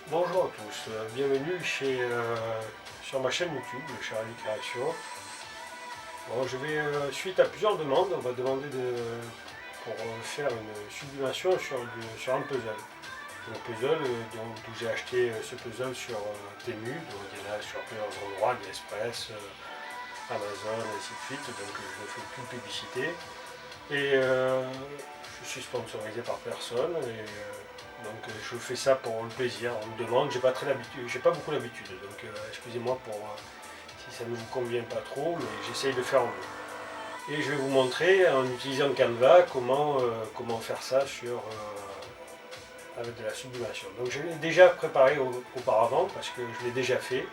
Bonjour à tous, bienvenue sur ma chaîne YouTube, Charlie Création. Bon, suite à plusieurs demandes, on va demander pour faire une sublimation sur un puzzle. Un puzzle d'où j'ai acheté ce puzzle sur Temu, donc il y en a sur plusieurs endroits, AliExpress, Amazon, et ainsi de suite, donc je ne fais plus de publicité. Et je suis sponsorisé par personne. Donc je fais ça pour le plaisir. On me demande, j'ai pas beaucoup l'habitude, donc excusez-moi pour si ça ne vous convient pas trop, mais j'essaye de faire au mieux. Et je vais vous montrer en utilisant Canva comment faire ça avec de la sublimation. Donc je l'ai déjà préparé auparavant parce que je l'ai déjà fait.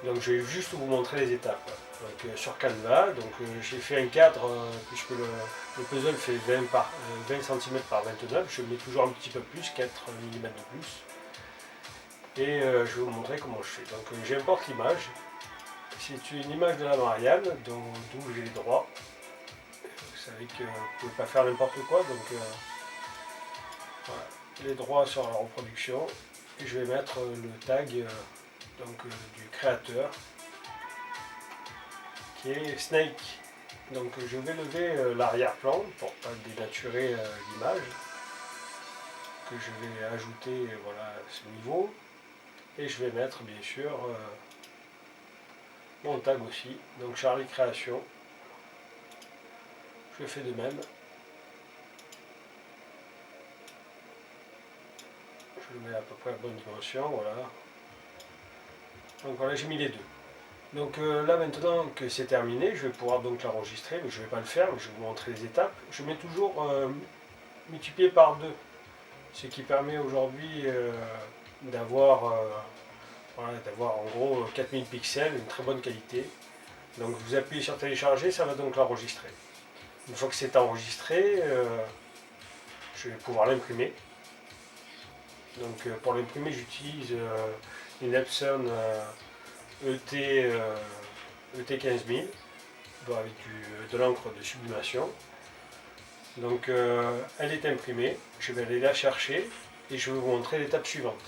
Donc je vais juste vous montrer les étapes. Donc sur Canva, j'ai fait un cadre puisque le puzzle fait 20 cm par 29, je mets toujours un petit peu plus, 4 mm de plus. Et je vais vous montrer comment je fais. Donc j'importe l'image. C'est une image de la Marianne, d'où j'ai les droits. Vous savez que vous ne pouvez pas faire n'importe quoi, donc voilà, les droits sur la reproduction. Et je vais mettre le tag du créateur, qui est Snake. Donc je vais lever l'arrière-plan pour ne pas dénaturer l'image, que je vais ajouter voilà, à ce niveau. Et je vais mettre bien sûr mon tag aussi, donc Charlie Création. Je fais de même. Je le mets à peu près à la bonne dimension, voilà. Donc voilà, j'ai mis les deux. Donc là maintenant que c'est terminé, je vais pouvoir donc l'enregistrer, mais je ne vais pas le faire, mais je vais vous montrer les étapes. Je mets toujours multiplié par 2, ce qui permet aujourd'hui d'avoir en gros 4000 pixels, une très bonne qualité. Donc vous appuyez sur télécharger, ça va donc l'enregistrer. Une fois que c'est enregistré, je vais pouvoir l'imprimer. Donc pour l'imprimer, j'utilise une Epson ET 15000 avec de l'encre de sublimation. Donc elle est imprimée, je vais aller la chercher et je vais vous montrer l'étape suivante.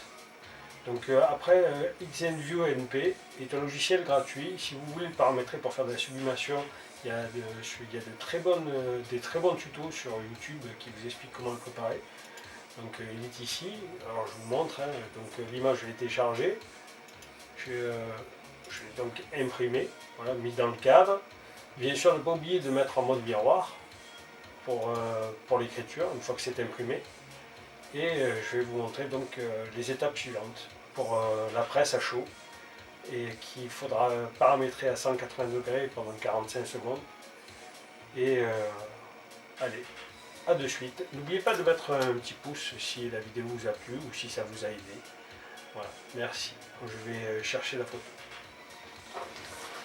Donc après, XNView NP est un logiciel gratuit. Si vous voulez le paramétrer pour faire de la sublimation, il y a des très bons tutos sur YouTube qui vous expliquent comment le préparer. Donc il est ici, alors je vous montre, donc l'image je l'ai téléchargée, je l'ai donc imprimé, voilà, mis dans le cadre. Bien sûr, ne pas oublier de mettre en mode miroir pour l'écriture, une fois que c'est imprimé. Et je vais vous montrer donc les étapes suivantes pour la presse à chaud et qu'il faudra paramétrer à 180 degrés pendant 45 secondes. Et allez, à de suite. N'oubliez pas de mettre un petit pouce si la vidéo vous a plu ou si ça vous a aidé. Voilà, merci. Je vais chercher la photo.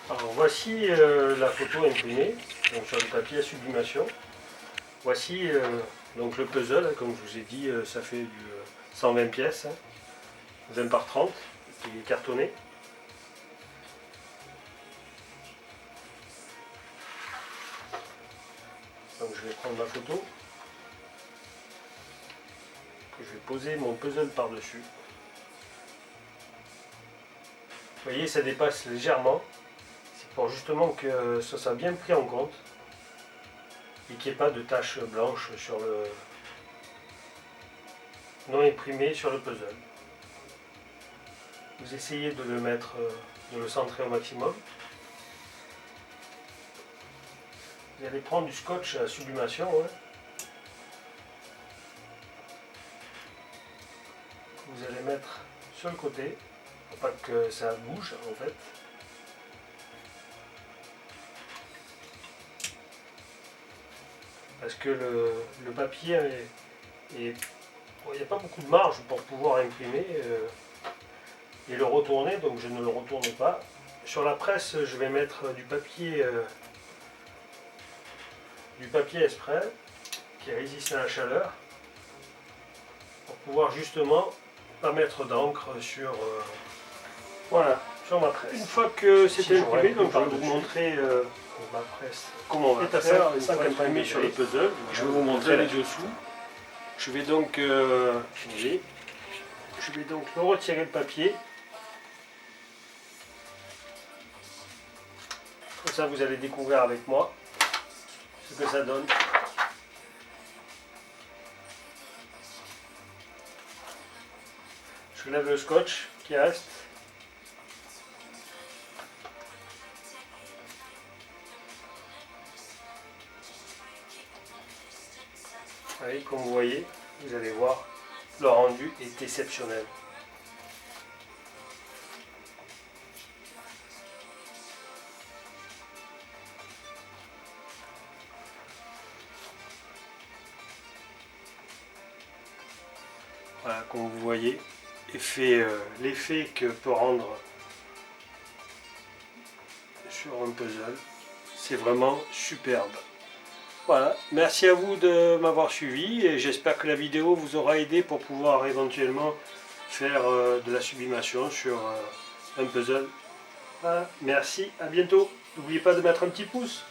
Alors voici la photo imprimée donc sur le papier à sublimation. Voici donc le puzzle, comme je vous ai dit, ça fait du 120 pièces, 20 par 30, qui est cartonné. Donc je vais prendre ma photo, que je vais poser mon puzzle par-dessus. Vous voyez, ça dépasse légèrement. C'est pour justement que ça soit bien pris en compte et qu'il n'y ait pas de taches blanches sur le non imprimé sur le puzzle. Vous essayez de le centrer au maximum. Vous allez prendre du scotch à sublimation, vous allez mettre sur le côté, pour pas que ça bouge en fait. Parce que le papier il n'y a pas beaucoup de marge pour pouvoir imprimer et le retourner, donc je ne le retourne pas. Sur la presse, je vais mettre du papier exprès qui résiste à la chaleur pour pouvoir justement pas mettre d'encre sur ma presse. Une fois que c'est imprimé, donc je vais vous montrer ma presse comment on va faire. Une fois imprimé sur le puzzle, je vais vous montrer les dessous. Je vais donc Je vais donc le retirer le papier. Comme ça vous allez découvrir avec moi ce que ça donne. Je lève le scotch qui reste. Allez, comme vous voyez, vous allez voir, le rendu est exceptionnel. Voilà, comme vous voyez, l'effet que peut rendre sur un puzzle, c'est vraiment superbe. Voilà, merci à vous de m'avoir suivi et j'espère que la vidéo vous aura aidé pour pouvoir éventuellement faire de la sublimation sur un puzzle. Voilà, merci, à bientôt. N'oubliez pas de mettre un petit pouce.